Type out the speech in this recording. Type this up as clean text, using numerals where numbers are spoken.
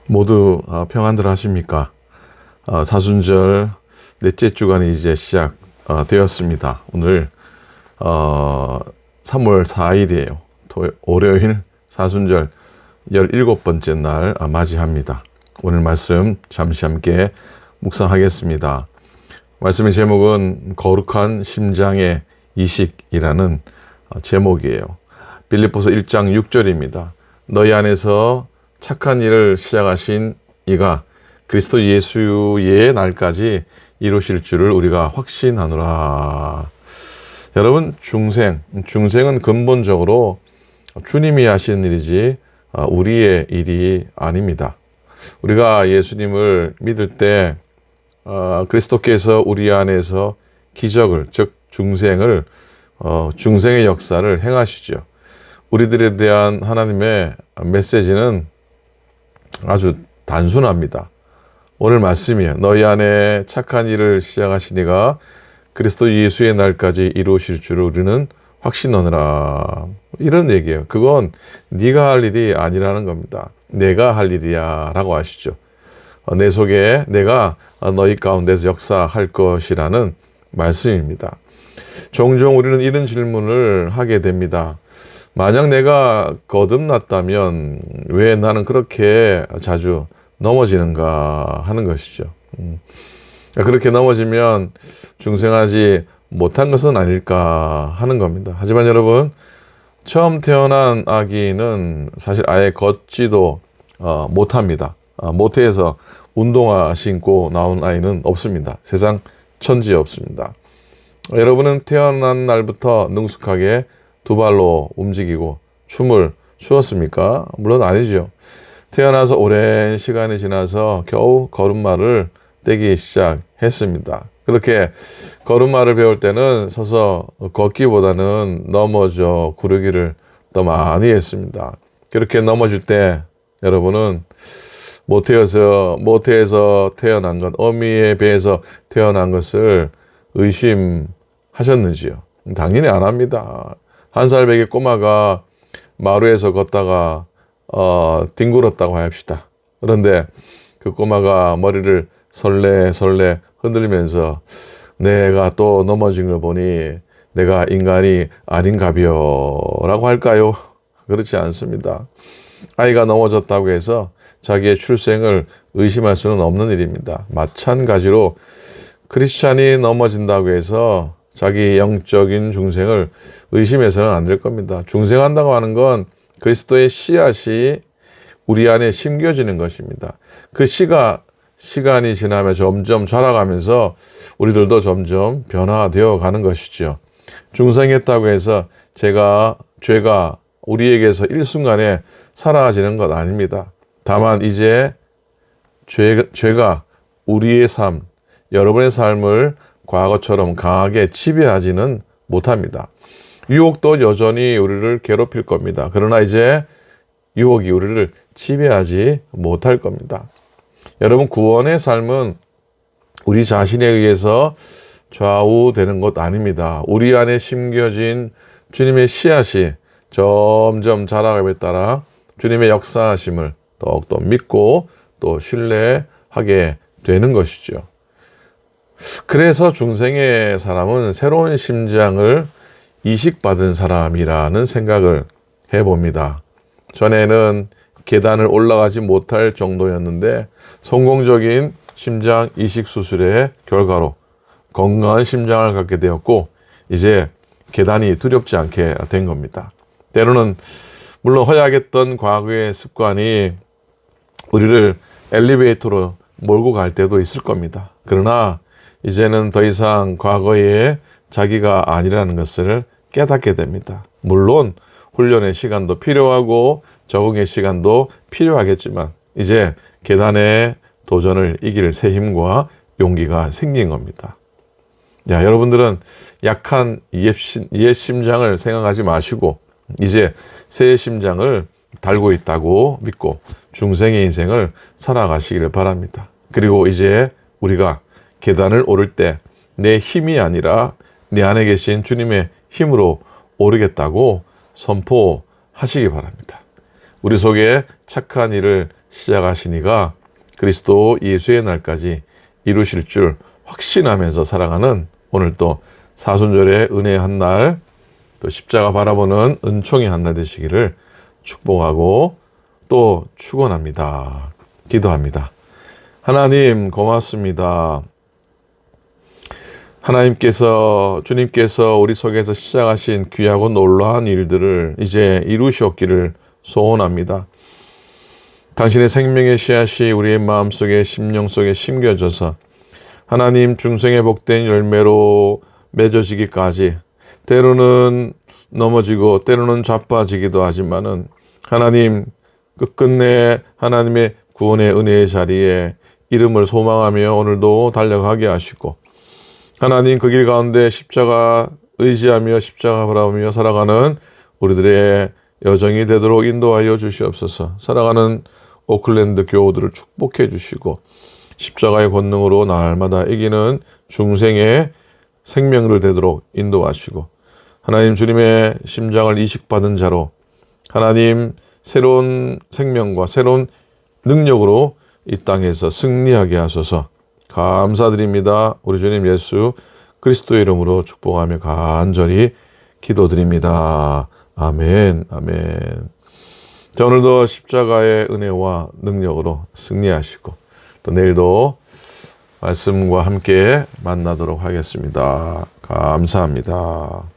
모두 평안들 하십니까? 사순절 넷째 주간이 이제 시작되었습니다. 오늘 3월 4일이에요. 월요일 사순절 17번째 날 맞이합니다. 오늘 말씀 잠시 함께 묵상하겠습니다. 말씀의 제목은 거룩한 심장의 이식이라는 제목이에요. 빌립보서 1장 6절입니다. 너희 안에서 착한 일을 시작하신 이가 그리스도 예수의 날까지 이루실 줄을 우리가 확신하노라. 여러분, 중생은 근본적으로 주님이 하신 일이지 우리의 일이 아닙니다. 우리가 예수님을 믿을 때 그리스도께서 우리 안에서 기적을, 즉 중생의 역사를 행하시죠. 우리들에 대한 하나님의 메시지는 아주 단순합니다. 오늘 말씀이에요. 너희 안에 착한 일을 시작하신 이가 그리스도 예수의 날까지 이루실 줄을 우리는 확신하노라. 이런 얘기예요. 그건 네가 할 일이 아니라는 겁니다. 내가 할 일이야 라고 하시죠. 내 속에 내가 너희 가운데서 역사할 것이라는 말씀입니다. 종종 우리는 이런 질문을 하게 됩니다. 만약 내가 거듭났다면 왜 나는 그렇게 자주 넘어지는가 하는 것이죠. 그렇게 넘어지면 중생하지 못한 것은 아닐까 하는 겁니다. 하지만 여러분, 처음 태어난 아기는 사실 아예 걷지도 못합니다. 모태에서 운동화 신고 나온 아이는 없습니다. 세상 천지에 없습니다. 여러분은 태어난 날부터 능숙하게 두 발로 움직이고 춤을 추었습니까? 물론 아니죠. 태어나서 오랜 시간이 지나서 겨우 걸음마를 떼기 시작했습니다. 그렇게 걸음마를 배울 때는 서서 걷기보다는 넘어져 구르기를 더 많이 했습니다. 그렇게 넘어질 때 여러분은 모태에서 태어난 것, 어미의 배에서 태어난 것을 의심하셨는지요? 당연히 안 합니다. 1살 배기 꼬마가 마루에서 걷다가 뒹굴었다고 합시다. 그런데 그 꼬마가 머리를 설레설레 흔들면서 내가 또 넘어진 걸 보니 내가 인간이 아닌가벼 라고 할까요? 그렇지 않습니다. 아이가 넘어졌다고 해서 자기의 출생을 의심할 수는 없는 일입니다. 마찬가지로 크리스찬이 넘어진다고 해서 자기 영적인 중생을 의심해서는 안 될 겁니다. 중생한다고 하는 건 그리스도의 씨앗이 우리 안에 심겨지는 것입니다. 그 씨가 시간이 지나며 점점 자라가면서 우리들도 점점 변화되어 가는 것이죠. 중생했다고 해서 죄가 우리에게서 일순간에 사라지는 것 아닙니다. 다만 이제 죄가 우리의 삶, 여러분의 삶을 과거처럼 강하게 지배하지는 못합니다. 유혹도 여전히 우리를 괴롭힐 겁니다. 그러나 이제 유혹이 우리를 지배하지 못할 겁니다. 여러분, 구원의 삶은 우리 자신에 의해서 좌우되는 것 아닙니다. 우리 안에 심겨진 주님의 씨앗이 점점 자라감에 따라 주님의 역사하심을 더욱더 믿고 또 신뢰하게 되는 것이죠. 그래서 중생의 사람은 새로운 심장을 이식받은 사람이라는 생각을 해봅니다. 전에는 계단을 올라가지 못할 정도였는데 성공적인 심장 이식 수술의 결과로 건강한 심장을 갖게 되었고 이제 계단이 두렵지 않게 된 겁니다. 때로는 물론 허약했던 과거의 습관이 우리를 엘리베이터로 몰고 갈 때도 있을 겁니다. 그러나 이제는 더 이상 과거의 자기가 아니라는 것을 깨닫게 됩니다. 물론 훈련의 시간도 필요하고 적응의 시간도 필요하겠지만 이제 계단의 도전을 이길 새 힘과 용기가 생긴 겁니다. 야, 여러분들은 약한 옛 심장을 생각하지 마시고 이제 새 심장을 달고 있다고 믿고 중생의 인생을 살아가시기를 바랍니다. 그리고 이제 우리가 계단을 오를 때 내 힘이 아니라 내 안에 계신 주님의 힘으로 오르겠다고 선포하시기 바랍니다. 우리 속에 착한 일을 시작하시니가 그리스도 예수의 날까지 이루실 줄 확신하면서 살아가는 오늘 또 사순절의 은혜의 한 날, 또 십자가 바라보는 은총의 한 날 되시기를 축복하고 또 축원합니다. 기도합니다. 하나님 고맙습니다. 주님께서 우리 속에서 시작하신 귀하고 놀라운 일들을 이제 이루시옵기를 소원합니다. 당신의 생명의 씨앗이 우리의 마음속에 심령 속에 심겨져서 하나님 중생의 복된 열매로 맺어지기까지 때로는 넘어지고 때로는 자빠지기도 하지만은 하나님 끝끝내 하나님의 구원의 은혜의 자리에 이름을 소망하며 오늘도 달려가게 하시고 하나님 그 길 가운데 십자가 의지하며 십자가 바라보며 살아가는 우리들의 여정이 되도록 인도하여 주시옵소서. 살아가는 오클랜드 교우들을 축복해 주시고 십자가의 권능으로 날마다 이기는 중생의 생명을 되도록 인도하시고 하나님 주님의 심장을 이식받은 자로 하나님 새로운 생명과 새로운 능력으로 이 땅에서 승리하게 하소서. 감사드립니다. 우리 주님 예수 그리스도의 이름으로 축복하며 간절히 기도드립니다. 아멘, 아멘. 자, 오늘도 십자가의 은혜와 능력으로 승리하시고 또 내일도 말씀과 함께 만나도록 하겠습니다. 감사합니다.